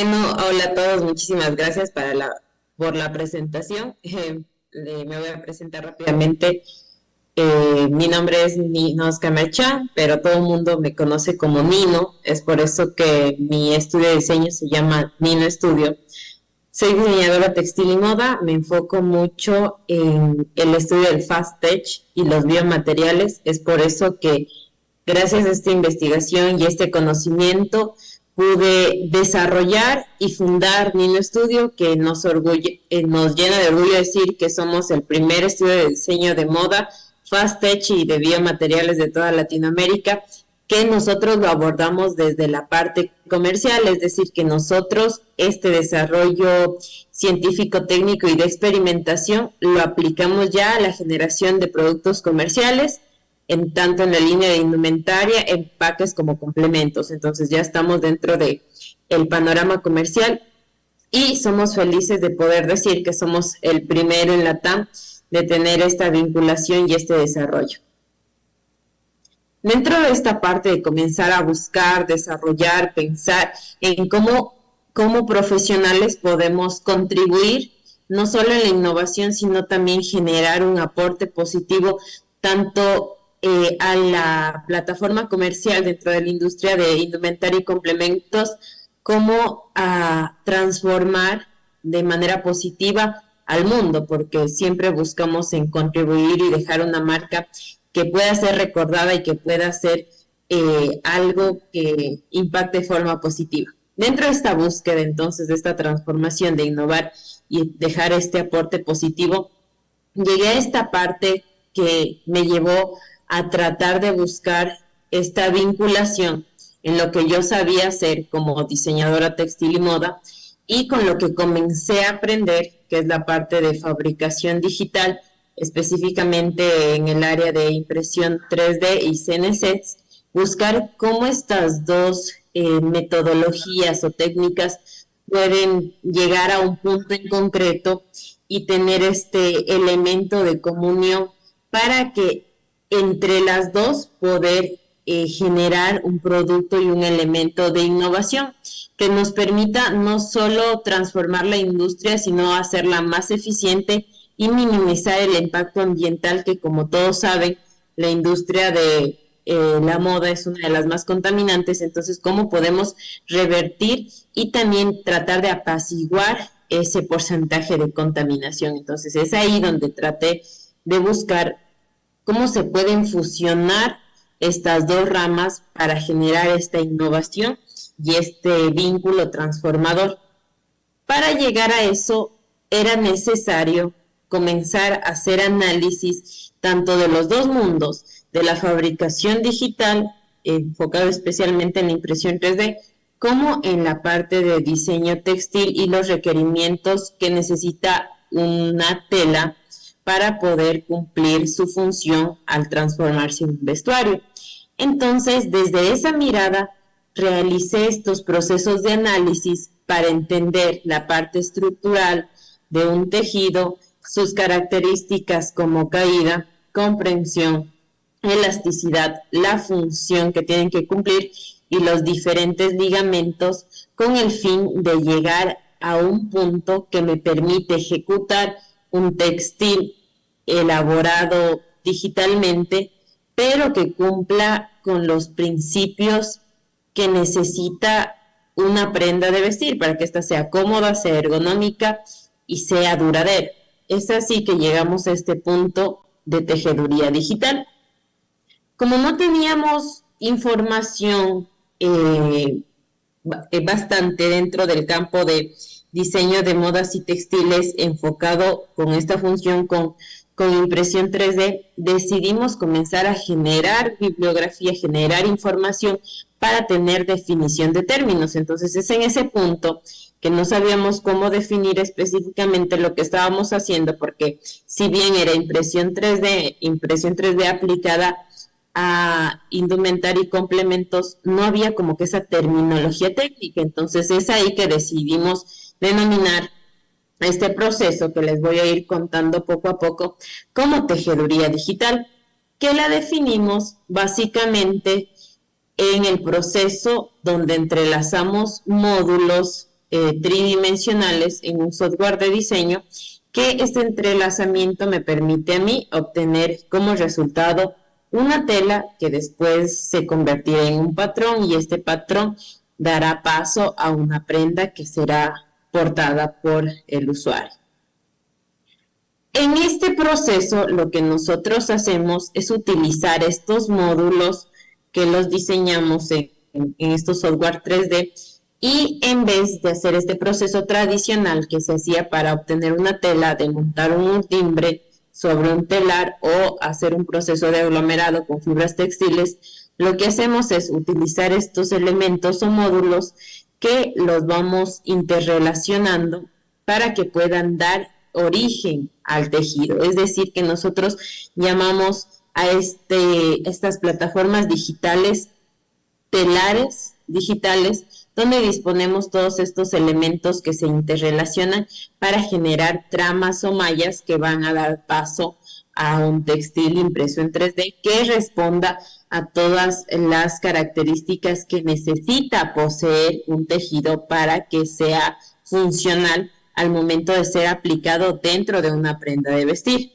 Bueno, hola a todos, muchísimas gracias por la presentación. Me voy a presentar rápidamente. Mi nombre es Nino Camacha, pero todo el mundo me conoce como Nino. Es por eso que mi estudio de diseño se llama Nino Studio. Soy diseñadora textil y moda, me enfoco mucho en el estudio del Fast Tech y los biomateriales. Es por eso que gracias a esta investigación y este conocimiento pude desarrollar y fundar Nino Studio, que nos llena de orgullo decir que somos el primer estudio de diseño de moda, Fast Tech y de biomateriales de toda Latinoamérica, que nosotros lo abordamos desde la parte comercial, es decir, que nosotros este desarrollo científico, técnico y de experimentación lo aplicamos ya a la generación de productos comerciales, tanto en la línea de indumentaria, empaques como complementos. Entonces ya estamos dentro de el panorama comercial y somos felices de poder decir que somos el primero en la TAM de tener esta vinculación y este desarrollo. Dentro de esta parte de comenzar a buscar, desarrollar, pensar en cómo profesionales podemos contribuir no solo en la innovación, sino también generar un aporte positivo tanto a la plataforma comercial dentro de la industria de indumentaria y complementos, como a transformar de manera positiva al mundo, porque siempre buscamos en contribuir y dejar una marca que pueda ser recordada y que pueda ser algo que impacte de forma positiva. Dentro de esta búsqueda, entonces, de esta transformación, de innovar y dejar este aporte positivo, llegué a esta parte que me llevó a tratar de buscar esta vinculación en lo que yo sabía hacer como diseñadora textil y moda y con lo que comencé a aprender, que es la parte de fabricación digital, específicamente en el área de impresión 3D y CNCs, buscar cómo estas dos metodologías o técnicas pueden llegar a un punto en concreto y tener este elemento de comunión para que entre las dos poder generar un producto y un elemento de innovación que nos permita no solo transformar la industria, sino hacerla más eficiente y minimizar el impacto ambiental que, como todos saben, la industria de la moda es una de las más contaminantes. Entonces, ¿cómo podemos revertir y también tratar de apaciguar ese porcentaje de contaminación? Entonces, es ahí donde traté de buscar cómo se pueden fusionar estas dos ramas para generar esta innovación y este vínculo transformador. Para llegar a eso era necesario comenzar a hacer análisis tanto de los dos mundos, de la fabricación digital, enfocado especialmente en la impresión 3D, como en la parte de diseño textil y los requerimientos que necesita una tela para poder cumplir su función al transformarse en un vestuario. Entonces, desde esa mirada, realicé estos procesos de análisis para entender la parte estructural de un tejido, sus características como caída, comprensión, elasticidad, la función que tienen que cumplir y los diferentes ligamentos con el fin de llegar a un punto que me permite ejecutar un textil elaborado digitalmente, pero que cumpla con los principios que necesita una prenda de vestir para que ésta sea cómoda, sea ergonómica y sea duradera. Es así que llegamos a este punto de tejeduría digital. Como no teníamos información bastante dentro del campo de diseño de modas y textiles enfocado con esta función con impresión 3D, decidimos comenzar a generar bibliografía, generar información para tener definición de términos. Entonces es en ese punto que no sabíamos cómo definir específicamente lo que estábamos haciendo, porque si bien era impresión 3D aplicada a indumentaria y complementos, no había como que esa terminología técnica. Entonces es ahí que decidimos denominar este proceso, que les voy a ir contando poco a poco, como tejeduría digital, que la definimos básicamente en el proceso donde entrelazamos módulos tridimensionales en un software de diseño, que este entrelazamiento me permite a mí obtener como resultado una tela que después se convertirá en un patrón, y este patrón dará paso a una prenda que será portada por el usuario. En este proceso, lo que nosotros hacemos es utilizar estos módulos que los diseñamos en estos software 3D, y en vez de hacer este proceso tradicional que se hacía para obtener una tela, de montar un timbre sobre un telar o hacer un proceso de aglomerado con fibras textiles, lo que hacemos es utilizar estos elementos o módulos que los vamos interrelacionando para que puedan dar origen al tejido. Es decir, que nosotros llamamos a estas plataformas digitales telares digitales, donde disponemos todos estos elementos que se interrelacionan para generar tramas o mallas que van a dar paso a un textil impreso en 3D que responda a todas las características que necesita poseer un tejido para que sea funcional al momento de ser aplicado dentro de una prenda de vestir.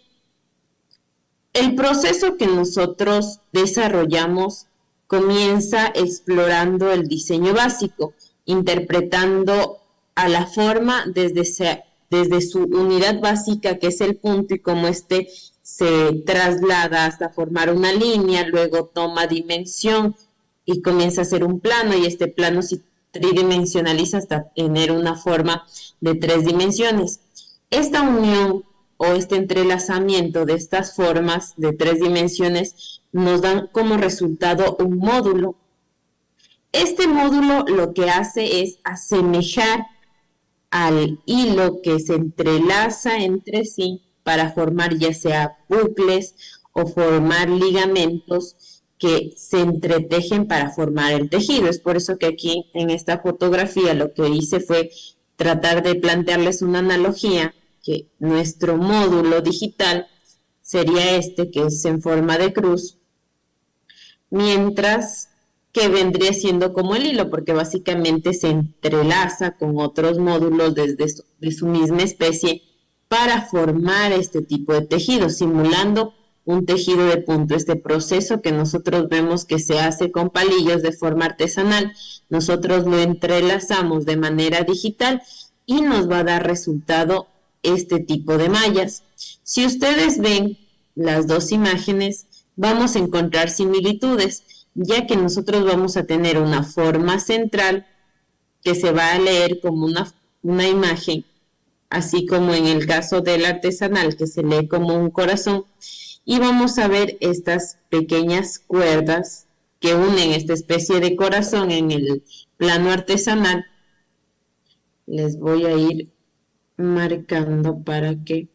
El proceso que nosotros desarrollamos comienza explorando el diseño básico, interpretando a la forma desde su unidad básica, que es el punto, y cómo este se traslada hasta formar una línea, luego toma dimensión y comienza a hacer un plano, y este plano se tridimensionaliza hasta tener una forma de 3 dimensiones. Esta unión o este entrelazamiento de estas formas de 3 dimensiones nos dan como resultado un módulo. Este módulo lo que hace es asemejar al hilo que se entrelaza entre sí para formar ya sea bucles o formar ligamentos que se entretejen para formar el tejido. Es por eso que aquí en esta fotografía lo que hice fue tratar de plantearles una analogía, que nuestro módulo digital sería este, que es en forma de cruz, mientras que vendría siendo como el hilo, porque básicamente se entrelaza con otros módulos de su misma especie para formar este tipo de tejido, simulando un tejido de punto. Este proceso que nosotros vemos que se hace con palillos de forma artesanal, nosotros lo entrelazamos de manera digital y nos va a dar resultado este tipo de mallas. Si ustedes ven las dos imágenes, vamos a encontrar similitudes, ya que nosotros vamos a tener una forma central que se va a leer como una imagen, así como en el caso del artesanal, que se lee como un corazón, y vamos a ver estas pequeñas cuerdas que unen esta especie de corazón en el plano artesanal. Les voy a ir marcando para que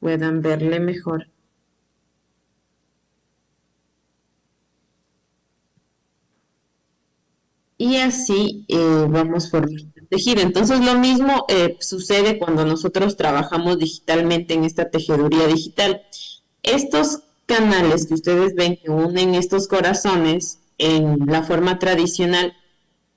puedan verle mejor. Y así vamos formando el tejido. Entonces lo mismo sucede cuando nosotros trabajamos digitalmente en esta tejeduría digital. Estos canales que ustedes ven que unen estos corazones en la forma tradicional,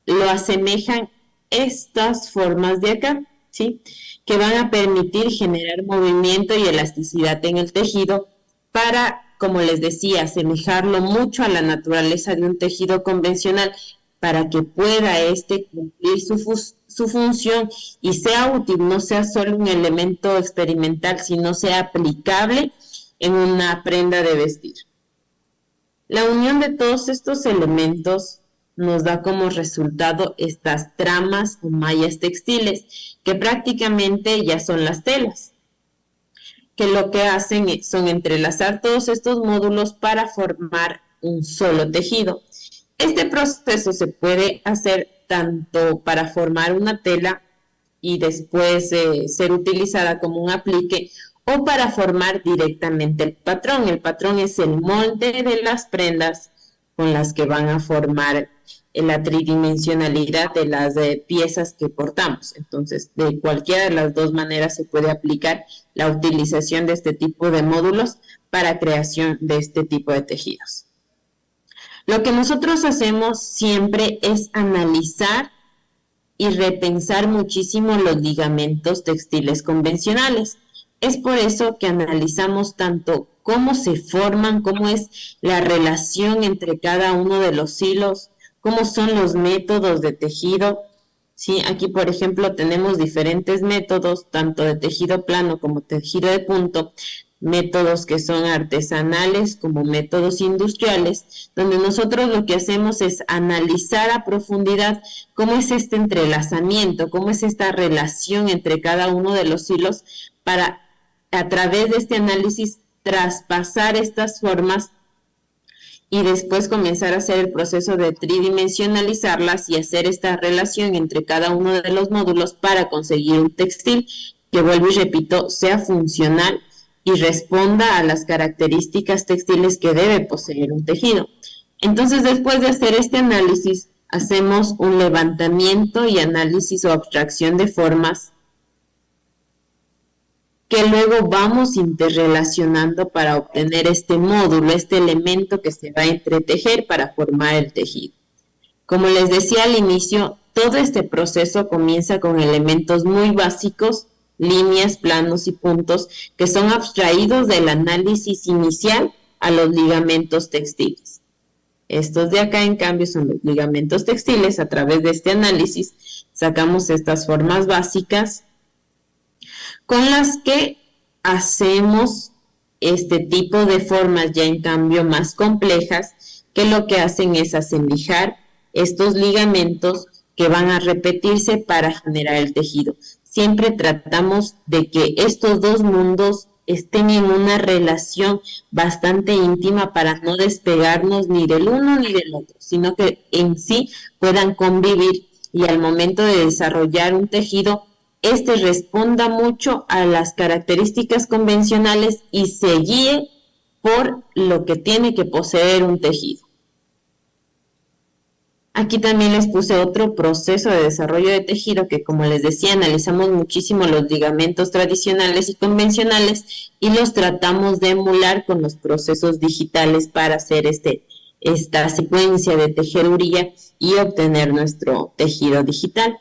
lo asemejan estas formas de acá, ¿sí? Que van a permitir generar movimiento y elasticidad en el tejido para, como les decía, asemejarlo mucho a la naturaleza de un tejido convencional, para que pueda cumplir su función y sea útil, no sea solo un elemento experimental, sino sea aplicable en una prenda de vestir. La unión de todos estos elementos nos da como resultado estas tramas o mallas textiles, que prácticamente ya son las telas, que lo que hacen son entrelazar todos estos módulos para formar un solo tejido. Este proceso se puede hacer tanto para formar una tela y después ser utilizada como un aplique, o para formar directamente el patrón. El patrón es el molde de las prendas con las que van a formar la tridimensionalidad de las piezas que portamos. Entonces, de cualquiera de las dos maneras se puede aplicar la utilización de este tipo de módulos para creación de este tipo de tejidos. Lo que nosotros hacemos siempre es analizar y repensar muchísimo los ligamentos textiles convencionales. Es por eso que analizamos tanto cómo se forman, cómo es la relación entre cada uno de los hilos, cómo son los métodos de tejido. Sí, aquí, por ejemplo, tenemos diferentes métodos, tanto de tejido plano como tejido de punto, métodos que son artesanales como métodos industriales, donde nosotros lo que hacemos es analizar a profundidad cómo es este entrelazamiento, cómo es esta relación entre cada uno de los hilos para, a través de este análisis, traspasar estas formas y después comenzar a hacer el proceso de tridimensionalizarlas y hacer esta relación entre cada uno de los módulos para conseguir un textil que, vuelvo y repito, sea funcional y responda a las características textiles que debe poseer un tejido. Entonces, después de hacer este análisis, hacemos un levantamiento y análisis o abstracción de formas que luego vamos interrelacionando para obtener este módulo, este elemento que se va a entretejer para formar el tejido. Como les decía al inicio, todo este proceso comienza con elementos muy básicos, líneas, planos y puntos, que son abstraídos del análisis inicial a los ligamentos textiles. Estos de acá, en cambio, son los ligamentos textiles. A través de este análisis sacamos estas formas básicas con las que hacemos este tipo de formas ya en cambio más complejas, que lo que hacen es asemijar estos ligamentos que van a repetirse para generar el tejido. Siempre tratamos de que estos dos mundos estén en una relación bastante íntima para no despegarnos ni del uno ni del otro, sino que en sí puedan convivir y al momento de desarrollar un tejido, este responda mucho a las características convencionales y se guíe por lo que tiene que poseer un tejido. Aquí también les puse otro proceso de desarrollo de tejido que, como les decía, analizamos muchísimo los ligamentos tradicionales y convencionales y los tratamos de emular con los procesos digitales para hacer esta secuencia de tejeduría y obtener nuestro tejido digital.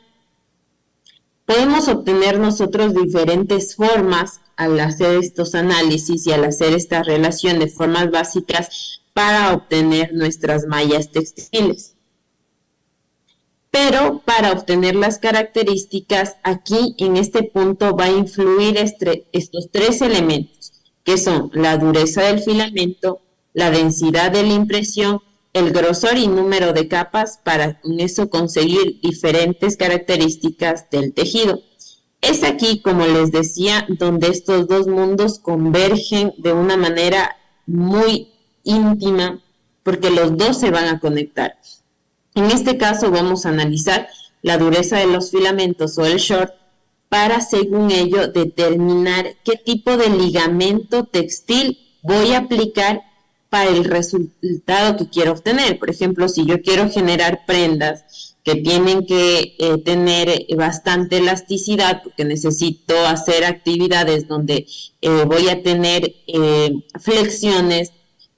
Podemos obtener nosotros diferentes formas al hacer estos análisis y al hacer esta relación de formas básicas para obtener nuestras mallas textiles. Pero para obtener las características, aquí en este punto va a influir estos tres elementos, que son la dureza del filamento, la densidad de la impresión, el grosor y número de capas para con eso conseguir diferentes características del tejido. Es aquí, como les decía, donde estos dos mundos convergen de una manera muy íntima, porque los dos se van a conectar. En este caso vamos a analizar la dureza de los filamentos o el short para, según ello, determinar qué tipo de ligamento textil voy a aplicar para el resultado que quiero obtener. Por ejemplo, si yo quiero generar prendas que tienen que tener bastante elasticidad, porque necesito hacer actividades donde voy a tener flexiones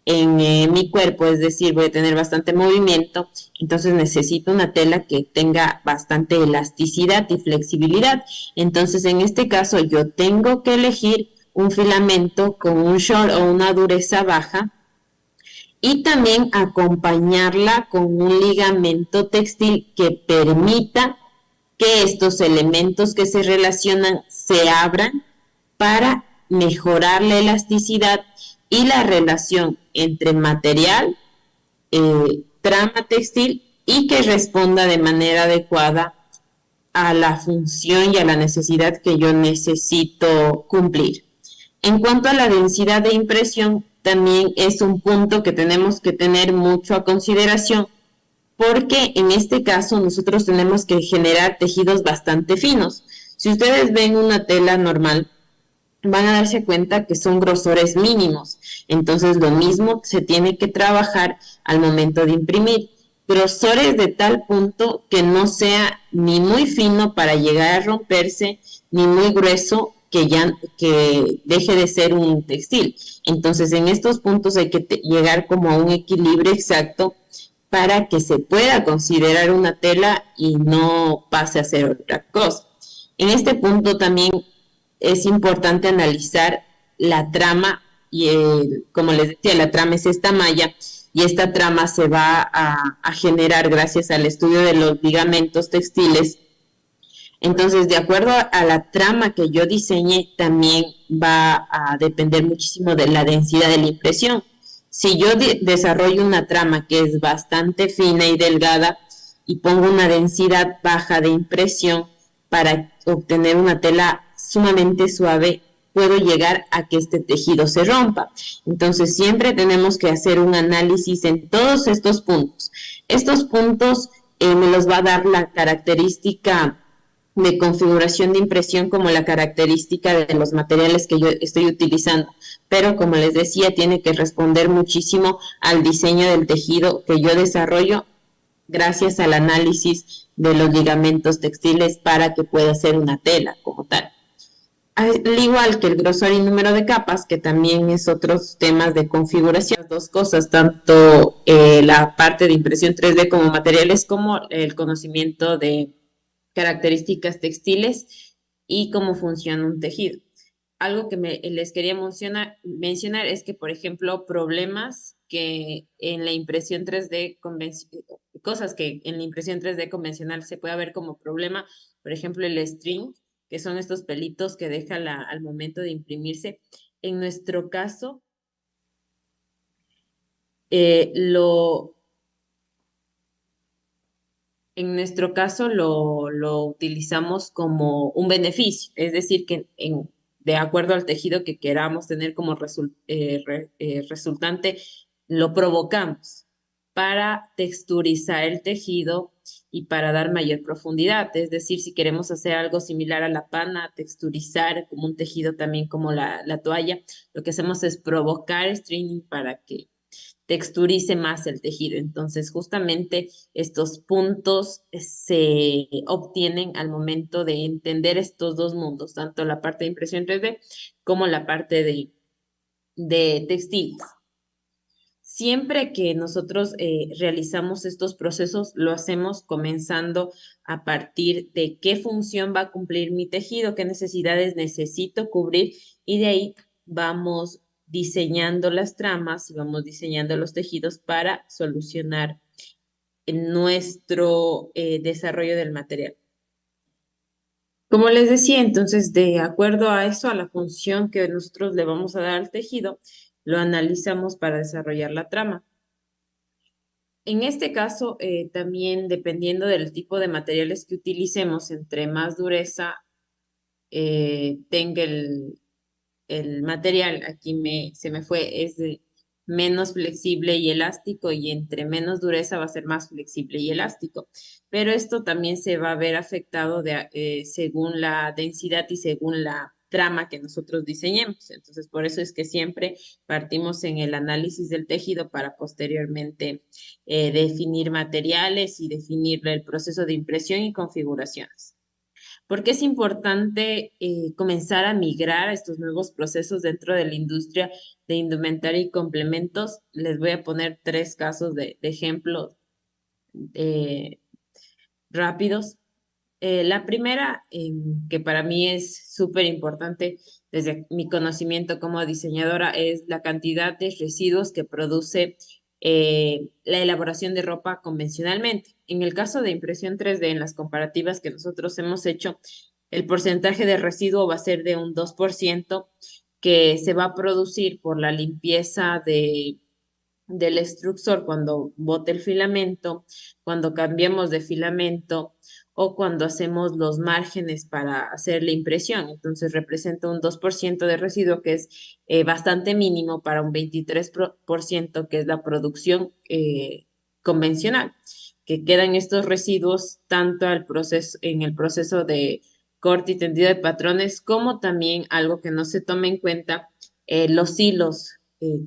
en mi cuerpo, es decir, voy a tener bastante movimiento, entonces necesito una tela que tenga bastante elasticidad y flexibilidad. Entonces, en este caso, yo tengo que elegir un filamento con un short o una dureza baja, y también acompañarla con un ligamento textil que permita que estos elementos que se relacionan se abran para mejorar la elasticidad y la relación entre material, trama textil y que responda de manera adecuada a la función y a la necesidad que yo necesito cumplir. En cuanto a la densidad de impresión, también es un punto que tenemos que tener mucho a consideración, porque en este caso nosotros tenemos que generar tejidos bastante finos. Si ustedes ven una tela normal, van a darse cuenta que son grosores mínimos. Entonces, lo mismo se tiene que trabajar al momento de imprimir. Grosores de tal punto que no sea ni muy fino para llegar a romperse, ni muy grueso que deje de ser un textil. Entonces, en estos puntos hay que llegar como a un equilibrio exacto para que se pueda considerar una tela y no pase a ser otra cosa. En este punto también es importante analizar la trama y como les decía, la trama es esta malla y esta trama se va a generar gracias al estudio de los ligamentos textiles. Entonces, de acuerdo a la trama que yo diseñe, también va a depender muchísimo de la densidad de la impresión. Si yo desarrollo una trama que es bastante fina y delgada y pongo una densidad baja de impresión para obtener una tela sumamente suave, puedo llegar a que este tejido se rompa. Entonces, siempre tenemos que hacer un análisis en todos estos puntos. Estos puntos me los va a dar la característica de configuración de impresión como la característica de los materiales que yo estoy utilizando. Pero como les decía, tiene que responder muchísimo al diseño del tejido que yo desarrollo gracias al análisis de los ligamentos textiles para que pueda ser una tela como tal. Al igual que el grosor y número de capas, que también es otros temas de configuración, las dos cosas, tanto la parte de impresión 3D como materiales, como el conocimiento de características textiles y cómo funciona un tejido. Algo que les quería mencionar es que, por ejemplo, problemas que en la impresión 3D cosas que en la impresión 3D convencional se puede ver como problema, por ejemplo, el string, que son estos pelitos que deja al momento de imprimirse. En nuestro caso, eh, lo, lo utilizamos como un beneficio, es decir, que de acuerdo al tejido que queramos tener como resultante, lo provocamos para texturizar el tejido y para dar mayor profundidad. Es decir, si queremos hacer algo similar a la pana, texturizar como un tejido también como la toalla, lo que hacemos es provocar stringing para que texturice más el tejido. Entonces, justamente estos puntos se obtienen al momento de entender estos dos mundos, tanto la parte de impresión 3D como la parte de textil. Siempre que nosotros realizamos estos procesos, lo hacemos comenzando a partir de qué función va a cumplir mi tejido, qué necesidades necesito cubrir y de ahí vamos diseñando las tramas y vamos diseñando los tejidos para solucionar nuestro desarrollo del material. Como les decía, entonces, de acuerdo a eso, a la función que nosotros le vamos a dar al tejido, lo analizamos para desarrollar la trama. En este caso, también dependiendo del tipo de materiales que utilicemos, entre más dureza tenga el material, aquí se me fue, es menos flexible y elástico, y entre menos dureza va a ser más flexible y elástico. Pero esto también se va a ver afectado según la densidad y según la trama que nosotros diseñemos. Entonces, por eso es que siempre partimos en el análisis del tejido para posteriormente definir materiales y definir el proceso de impresión y configuraciones. ¿Por qué es importante comenzar a migrar a estos nuevos procesos dentro de la industria de indumentaria y complementos? Les voy a poner 3 casos de ejemplos rápidos. La primera, que para mí es súper importante desde mi conocimiento como diseñadora, es la cantidad de residuos que produce la elaboración de ropa convencionalmente. En el caso de impresión 3D, en las comparativas que nosotros hemos hecho, el porcentaje de residuo va a ser de un 2% que se va a producir por la limpieza del extrusor cuando bote el filamento, cuando cambiemos de filamento o cuando hacemos los márgenes para hacer la impresión. Entonces representa un 2% de residuo que es bastante mínimo para un 23% que es la producción convencional, que quedan estos residuos tanto en el proceso de corte y tendido de patrones, como también algo que no se toma en cuenta, los hilos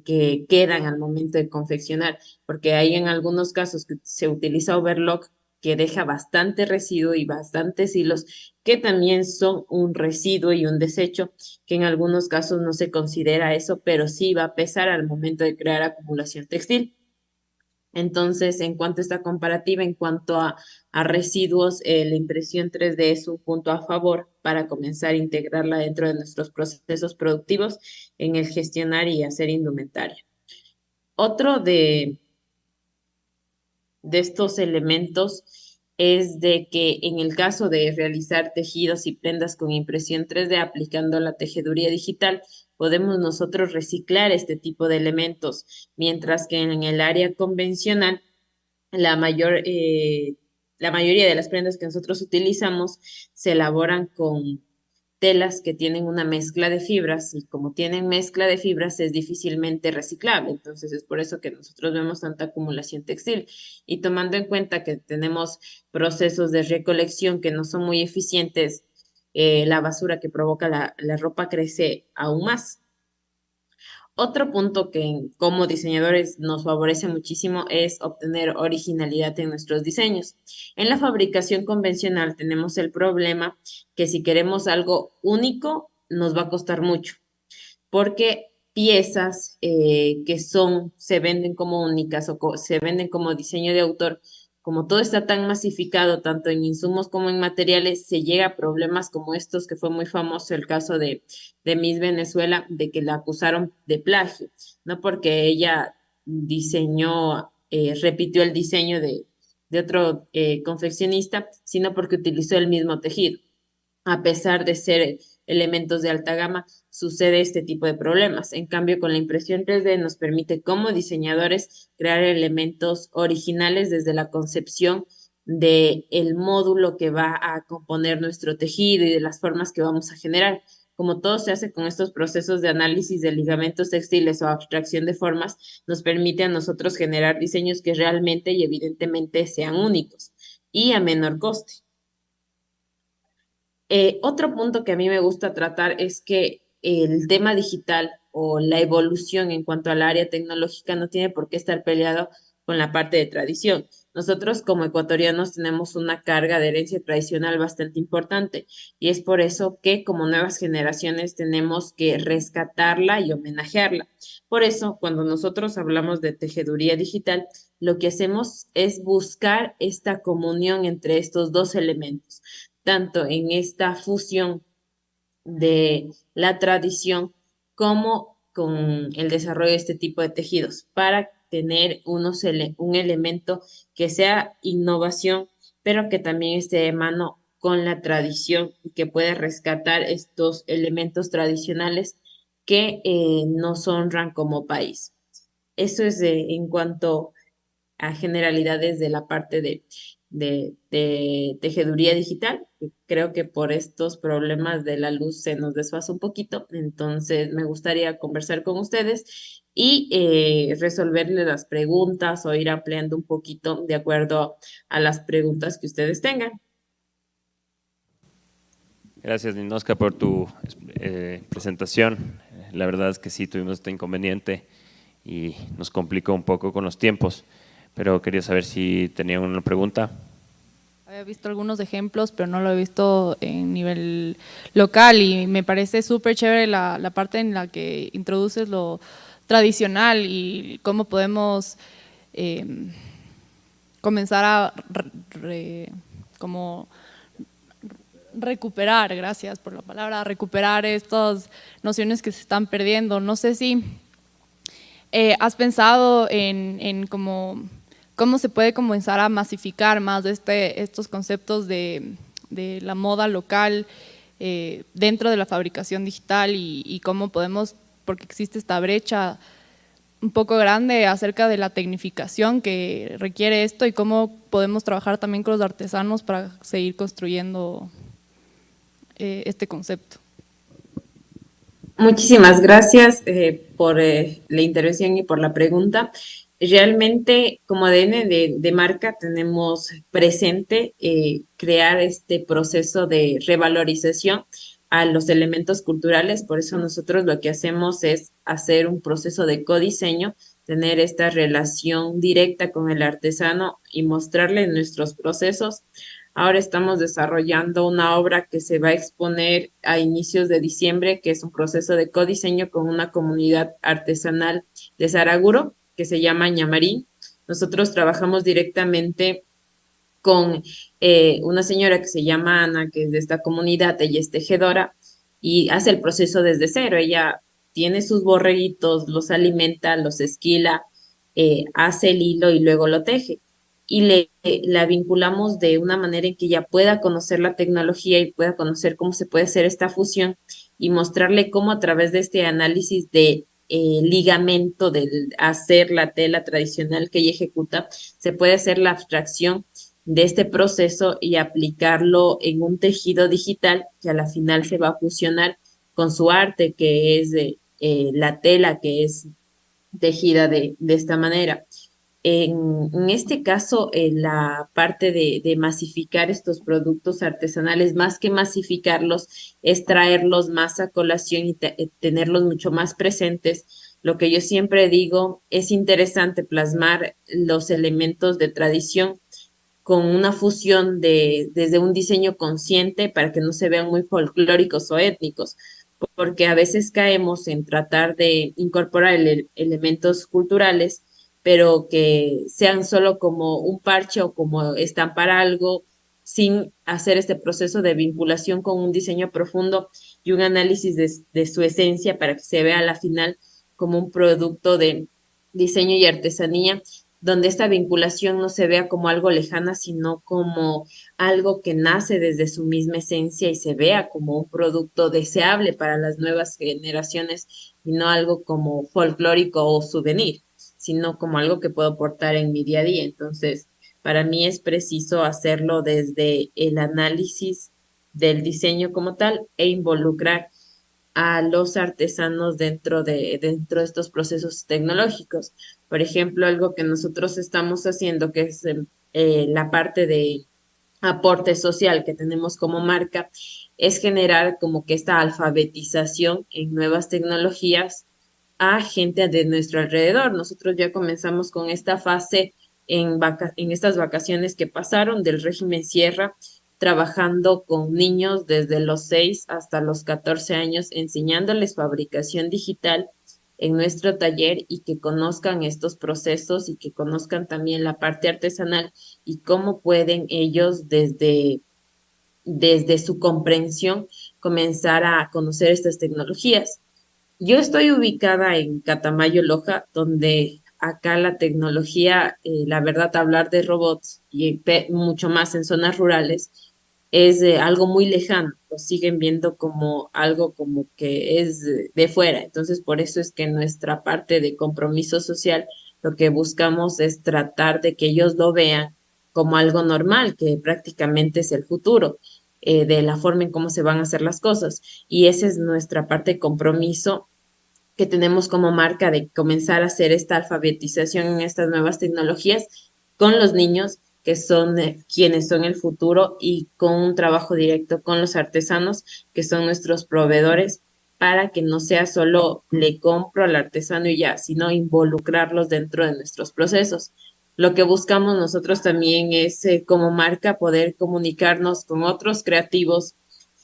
que quedan al momento de confeccionar, porque hay en algunos casos que se utiliza overlock que deja bastante residuo y bastantes hilos que también son un residuo y un desecho, que en algunos casos no se considera eso, pero sí va a pesar al momento de crear acumulación textil. Entonces, en cuanto a esta comparativa, en cuanto a residuos, la impresión 3D es un punto a favor para comenzar a integrarla dentro de nuestros procesos productivos en el gestionar y hacer indumentaria. Otro de estos elementos es de que en el caso de realizar tejidos y prendas con impresión 3D aplicando la tejeduría digital, podemos nosotros reciclar este tipo de elementos, mientras que en el área convencional, la mayor, la mayoría de las prendas que nosotros utilizamos se elaboran con telas que tienen una mezcla de fibras y como tienen mezcla de fibras es difícilmente reciclable. Entonces es por eso que nosotros vemos tanta acumulación textil. Y tomando en cuenta que tenemos procesos de recolección que no son muy eficientes, la basura que provoca la ropa crece aún más. Otro punto que como diseñadores nos favorece muchísimo es obtener originalidad en nuestros diseños. En la fabricación convencional tenemos el problema que si queremos algo único nos va a costar mucho, porque piezas se venden como únicas o se venden como diseño de autor, como todo está tan masificado, tanto en insumos como en materiales, se llega a problemas como estos, que fue muy famoso el caso de Miss Venezuela, de que la acusaron de plagio, no porque ella diseñó, repitió el diseño de otro confeccionista, sino porque utilizó el mismo tejido. A pesar de ser elementos de alta gama, sucede este tipo de problemas. En cambio, con la impresión 3D nos permite como diseñadores crear elementos originales desde la concepción de el módulo que va a componer nuestro tejido y de las formas que vamos a generar. Como todo se hace con estos procesos de análisis de ligamentos textiles o abstracción de formas, nos permite a nosotros generar diseños que realmente y evidentemente sean únicos y a menor coste. Otro punto que a mí me gusta tratar es que el tema digital o la evolución en cuanto al área tecnológica no tiene por qué estar peleado con la parte de tradición. Nosotros como ecuatorianos tenemos una carga de herencia tradicional bastante importante y es por eso que como nuevas generaciones tenemos que rescatarla y homenajearla. Por eso, cuando nosotros hablamos de tejeduría digital, lo que hacemos es buscar esta comunión entre estos dos elementos tanto en esta fusión de la tradición como con el desarrollo de este tipo de tejidos para tener un elemento que sea innovación, pero que también esté de mano con la tradición y que pueda rescatar estos elementos tradicionales que nos honran como país. Eso es en cuanto a generalidades de la parte de tejeduría digital. Creo que por estos problemas de la luz se nos desfasa un poquito, entonces me gustaría conversar con ustedes y resolverles las preguntas o ir ampliando un poquito de acuerdo a las preguntas que ustedes tengan. Gracias, Ninoska, por tu presentación. La verdad es que sí, tuvimos este inconveniente y nos complicó un poco con los tiempos, pero quería saber si tenían una pregunta. Había visto algunos ejemplos, pero no lo he visto en nivel local y me parece súper chévere la parte en la que introduces lo tradicional y cómo podemos comenzar a como recuperar, gracias por la palabra, recuperar estas nociones que se están perdiendo. No sé si has pensado en cómo se puede comenzar a masificar más estos conceptos de la moda local dentro de la fabricación digital y cómo podemos, porque existe esta brecha un poco grande acerca de la tecnificación que requiere esto y cómo podemos trabajar también con los artesanos para seguir construyendo este concepto. Muchísimas gracias por la intervención y por la pregunta. Realmente, como ADN de marca, tenemos presente crear este proceso de revalorización a los elementos culturales. Por eso nosotros lo que hacemos es hacer un proceso de codiseño, tener esta relación directa con el artesano y mostrarle nuestros procesos. Ahora estamos desarrollando una obra que se va a exponer a inicios de diciembre, que es un proceso de codiseño con una comunidad artesanal de Saraguro, que se llama Ñamarín. Nosotros trabajamos directamente con una señora que se llama Ana, que es de esta comunidad. Ella es tejedora y hace el proceso desde cero. Ella tiene sus borreguitos, los alimenta, los esquila, hace el hilo y luego lo teje. Y la vinculamos de una manera en que ella pueda conocer la tecnología y pueda conocer cómo se puede hacer esta fusión y mostrarle cómo a través de este análisis de ligamento del hacer la tela tradicional que ella ejecuta, se puede hacer la abstracción de este proceso y aplicarlo en un tejido digital que a la final se va a fusionar con su arte, que es la tela que es tejida de esta manera. En este caso, la parte de masificar estos productos artesanales, más que masificarlos, es traerlos más a colación y tenerlos mucho más presentes. Lo que yo siempre digo, es interesante plasmar los elementos de tradición con una fusión desde un diseño consciente para que no se vean muy folclóricos o étnicos, porque a veces caemos en tratar de incorporar elementos culturales, pero que sean solo como un parche o como estampar algo sin hacer este proceso de vinculación con un diseño profundo y un análisis de su esencia para que se vea a la final como un producto de diseño y artesanía, donde esta vinculación no se vea como algo lejana, sino como algo que nace desde su misma esencia y se vea como un producto deseable para las nuevas generaciones y no algo como folclórico o souvenir, sino como algo que puedo portar en mi día a día. Entonces, para mí es preciso hacerlo desde el análisis del diseño como tal e involucrar a los artesanos dentro de estos procesos tecnológicos. Por ejemplo, algo que nosotros estamos haciendo, que es la parte de aporte social que tenemos como marca, es generar como que esta alfabetización en nuevas tecnologías a gente de nuestro alrededor. Nosotros ya comenzamos con esta fase en estas vacaciones que pasaron del régimen Sierra, trabajando con niños desde los 6 hasta los 14 años, enseñándoles fabricación digital en nuestro taller y que conozcan estos procesos y que conozcan también la parte artesanal y cómo pueden ellos desde su comprensión comenzar a conocer estas tecnologías. Yo estoy ubicada en Catamayo, Loja, donde acá la tecnología, la verdad, hablar de robots y mucho más en zonas rurales es algo muy lejano. Lo siguen viendo como algo como que es de fuera. Entonces, por eso es que nuestra parte de compromiso social, lo que buscamos es tratar de que ellos lo vean como algo normal, que prácticamente es el futuro, de la forma en cómo se van a hacer las cosas. Y esa es nuestra parte de compromiso que tenemos como marca de comenzar a hacer esta alfabetización en estas nuevas tecnologías con los niños que son quienes son el futuro y con un trabajo directo con los artesanos que son nuestros proveedores para que no sea solo le compro al artesano y ya, sino involucrarlos dentro de nuestros procesos. Lo que buscamos nosotros también es como marca poder comunicarnos con otros creativos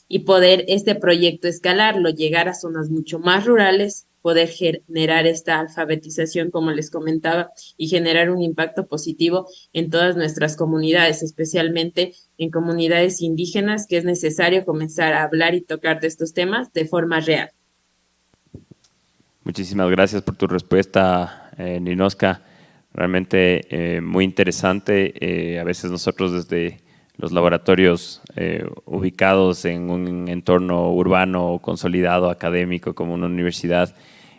y poder este proyecto escalarlo, llegar a zonas mucho más rurales, poder generar esta alfabetización, como les comentaba, y generar un impacto positivo en todas nuestras comunidades, especialmente en comunidades indígenas, que es necesario comenzar a hablar y tocar de estos temas de forma real. Muchísimas gracias por tu respuesta, Ninoska. Realmente muy interesante. A veces nosotros desde los laboratorios ubicados en un entorno urbano o consolidado académico como una universidad,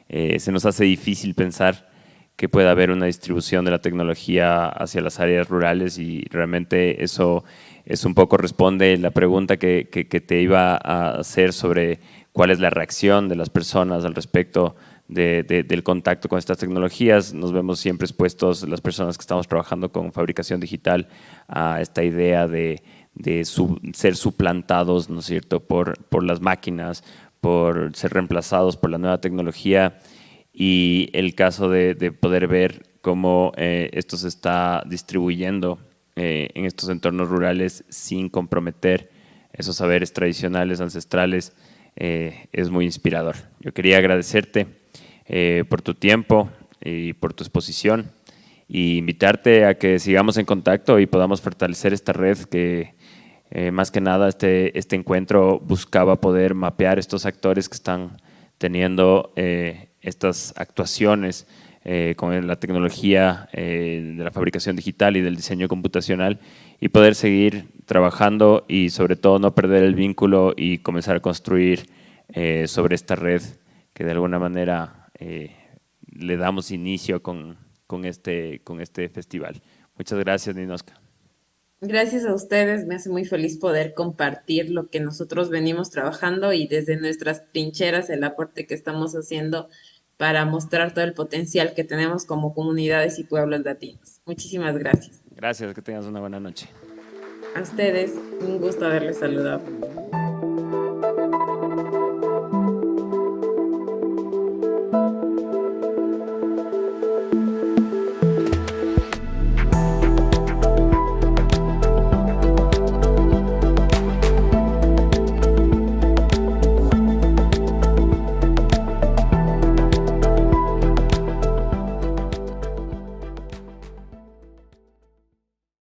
se nos hace difícil pensar que pueda haber una distribución de la tecnología hacia las áreas rurales y realmente eso es un poco responde la pregunta que te iba a hacer sobre cuál es la reacción de las personas al respecto del contacto con estas tecnologías. Nos vemos siempre expuestos, las personas que estamos trabajando con fabricación digital, a esta idea de ser suplantados, ¿no es cierto?, por las máquinas, por ser reemplazados por la nueva tecnología, y el caso de poder ver cómo esto se está distribuyendo en estos entornos rurales sin comprometer esos saberes tradicionales, ancestrales, es muy inspirador. Yo quería agradecerte por tu tiempo y por tu exposición y invitarte a que sigamos en contacto y podamos fortalecer esta red que más que nada este encuentro buscaba poder mapear estos actores que están teniendo estas actuaciones con la tecnología de la fabricación digital y del diseño computacional y poder seguir trabajando y sobre todo no perder el vínculo y comenzar a construir sobre esta red que de alguna manera le damos inicio con este festival. Muchas gracias, Ninoska. Gracias a ustedes, me hace muy feliz poder compartir lo que nosotros venimos trabajando y desde nuestras trincheras el aporte que estamos haciendo para mostrar todo el potencial que tenemos como comunidades y pueblos latinos. Muchísimas gracias. Gracias, que tengas una buena noche. A ustedes, un gusto haberles saludado.